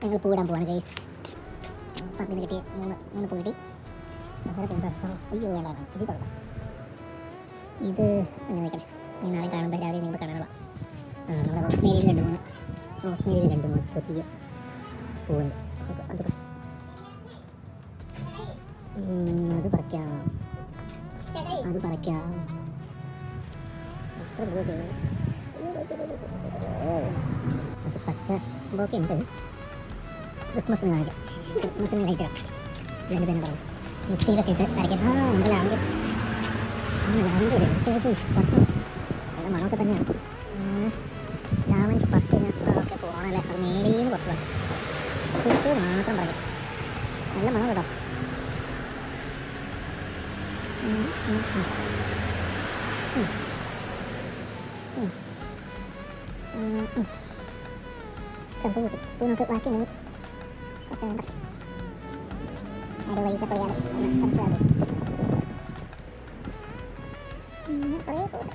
ഞങ്ങൾ പൂവിടാൻ പോവാണ് ഗൈസ്. പപ്പിന്ന് കിട്ടിയ മൂന്ന് പൂ കിട്ടി. അയ്യോ വേണ്ടാണ് ഇത് തുടങ്ങാം. ഇത് അങ്ങനെ വെക്കട്ടെ. നാളെ കാണുമ്പോൾ രാവിലെ നിങ്ങൾ കാണാനുള്ള നമ്മുടെ റോസ്മേരിയിൽ രണ്ട് മൂന്ന് ചെറിയ പൂവുണ്ട്. അത് പറിക്കാം. അത്ര ഗുഡ്. അത് പച്ച സംഭവമൊക്കെ ഉണ്ട്. ക്രിസ്മസിന് കാണിക്കാം. ക്രിസ്മസിന് നൈറ്റ് ഇതിൻ്റെ പേര് പറഞ്ഞു മിക്സിയിലൊക്കെ ഇട്ട് അരയ്ക്കാം. നമ്മുടെ ലാവൻ്റെ ഒരു നല്ല മണമൊക്കെ തന്നെയാണ്. ലാവൻക്ക് പറിച്ച് കഴിഞ്ഞാൽ ഒക്കെ പോകണമല്ലേ. അത് മേലേന്ന് കുറച്ച് വേണം. ഫുഡ് മാത്രം പറയും. നല്ല മണം കേട്ടോ. ചെറുപ്പം കൂട്ടി ഇപ്പോൾ നമുക്ക് ബാക്കി ഉണ്ടെങ്കിൽ കുറച്ച് വേണ്ട. ഒരു വഴിക്ക് പോയാലും ചർച്ച കുറേ പോകട്ടെ.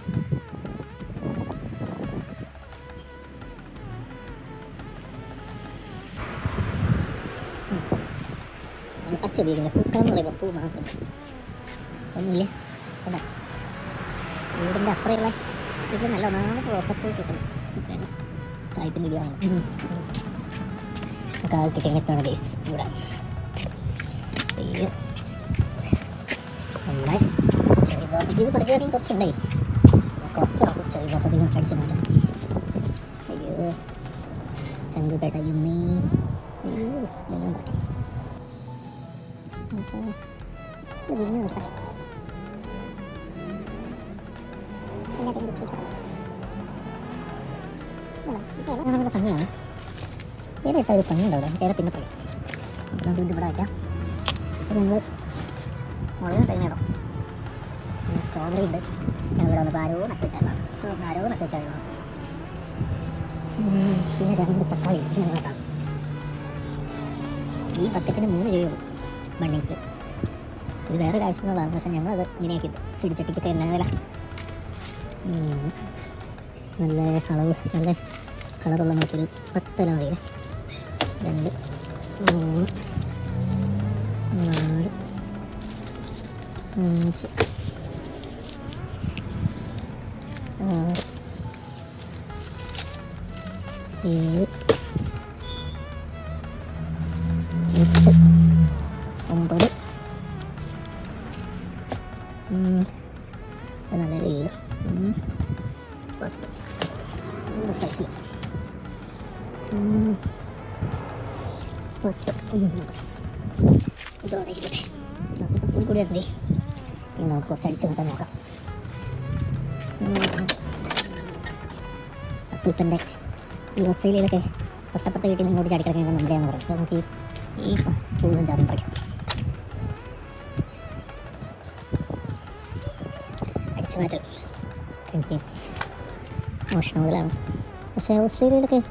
പച്ച ഉപയോഗിക്കില്ല. പൂക്കളെന്ന് പറയുമ്പോൾ പൂ മാത്രം ഒന്നുമില്ലേ. കണ്ട വീടിൻ്റെ അപ്പുറമുള്ള ഇത് നല്ല ഒന്നാമത്തെ റോസപ്പൂ കിട്ടും. സായിപ്പിൻ്റെ ഇതാണ് കിട്ടിയ എത്താണ് ഗൈസ് ഇവിടെ. നമ്മുടെ ചെറിയ ബോസത്തിൽ ഇത് പറിക്കുകയാണെങ്കിൽ കുറച്ചുണ്ടായി. കുറച്ച് നോക്കും ചെറിയ ബോസത്തിൽ അടിച്ച് മാറ്റാം. അയ്യോ ചങ്കുപേട്ട ഇന്നീ ഇതൊന്നും പറ്റും. അപ്പോൾ വിരിഞ്ഞ് നോക്കാം. നല്ല ഭംഗിയാണ്. ഏതായിട്ടാ ഒരു ഭംഗി ഉണ്ടാവില്ല. ഏറെ പിന്നെ പറയും. അപ്പോൾ നമുക്ക് ഇത് ഇവിടെ വയ്ക്കാം. അപ്പോൾ ഞങ്ങൾ മുഴുവൻ തരുന്നേടോ. പിന്നെ സ്ട്രോബെറി ഉണ്ട്. ഞങ്ങളിവിടെ വന്നപ്പോൾ ആരോ നട്ടുവെച്ചായിരുന്നു. പിന്നെ 2 തക്കാളി ഞങ്ങൾ കേട്ടോ. ഈ ബക്കറ്റിന് 3 രൂപയുള്ളൂ ബണ്ണീസിൽ. ഇത് വേറൊരു ആവശ്യത്തിനുള്ളതാണ്. പക്ഷേ ഞങ്ങളത് ഇങ്ങനെയാക്കി ചെടിച്ചട്ടിക്കൊക്കെ എന്നാ വില. നല്ല അളവ് നല്ല കളറുള്ള നോക്കിയൊരു 10 ഇല മതിയില്ലേ. 2 3 4 5 6 7 8 9 നല്ല 7 10 സൈസിൽ 10 ഇതോടെ ഇരിക്കട്ടെ. കൂടി വരണ്ടേ. ഇനി നമുക്ക് കുറച്ച് അടിച്ച് മാറ്റാൻ നോക്കാം. അപ്പോൾ ഇപ്പം എൻ്റെ ഈ ഓസ്ട്രേലിയയിലൊക്കെ തൊട്ടപ്പുറത്തെ വീട്ടിൽ നിന്ന് ഇങ്ങോട്ട് ചാടിക്കിടക്കുന്നത് നമ്മുടെയാണെന്ന് പറയും. അപ്പോൾ നമുക്ക് ഈ പൂവും ചാറും പറിക്കാം. അടിച്ചു മാറ്റൽ കണ്ടിന്യൂസ് മോഷണം മുതലാണ്. പക്ഷേ ഓസ്ട്രേലിയയിലൊക്കെ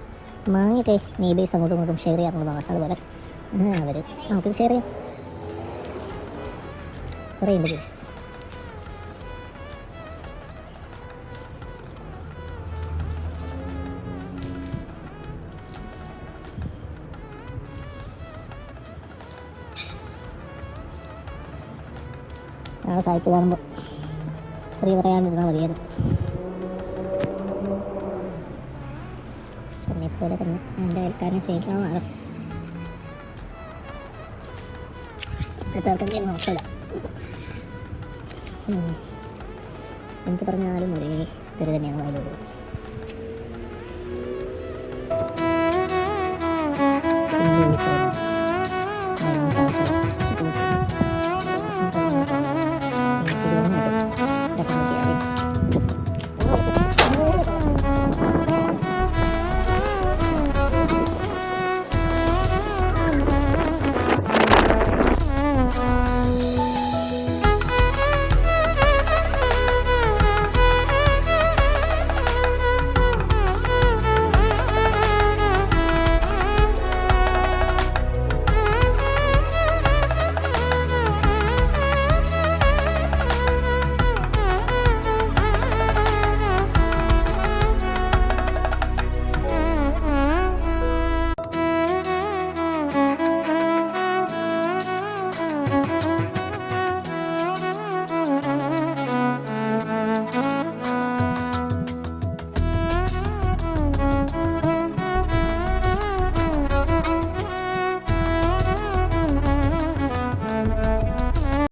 മാങ്ങയൊക്കെ നെയ്ബേഴ്സ് അങ്ങോട്ടും ഇങ്ങോട്ടും ഷെയർ ചെയ്യാറുള്ളതാണ്. അതുപോലെ അവർ നമുക്കിത് ഷെയർ ചെയ്യാം. കുറേ ഉണ്ട് ഗൈസ്. നാളെ സായിപ്പ് കാണുമ്പോൾ ചെറിയ പറയാണ്ടിരുന്നാൽ മതിയായിരുന്നു. എന്നെപ്പോലെ തന്നെ എൻ്റെ അയൽക്കാരനെ സ്നേഹിക്കണമെന്നാണ്. ഇപ്പോഴത്തെ നോക്കില്ല. എന്ത് പറഞ്ഞാലും ഒരേ തെറി തന്നെയാണ് വായിലോട്. വിളിച്ചത്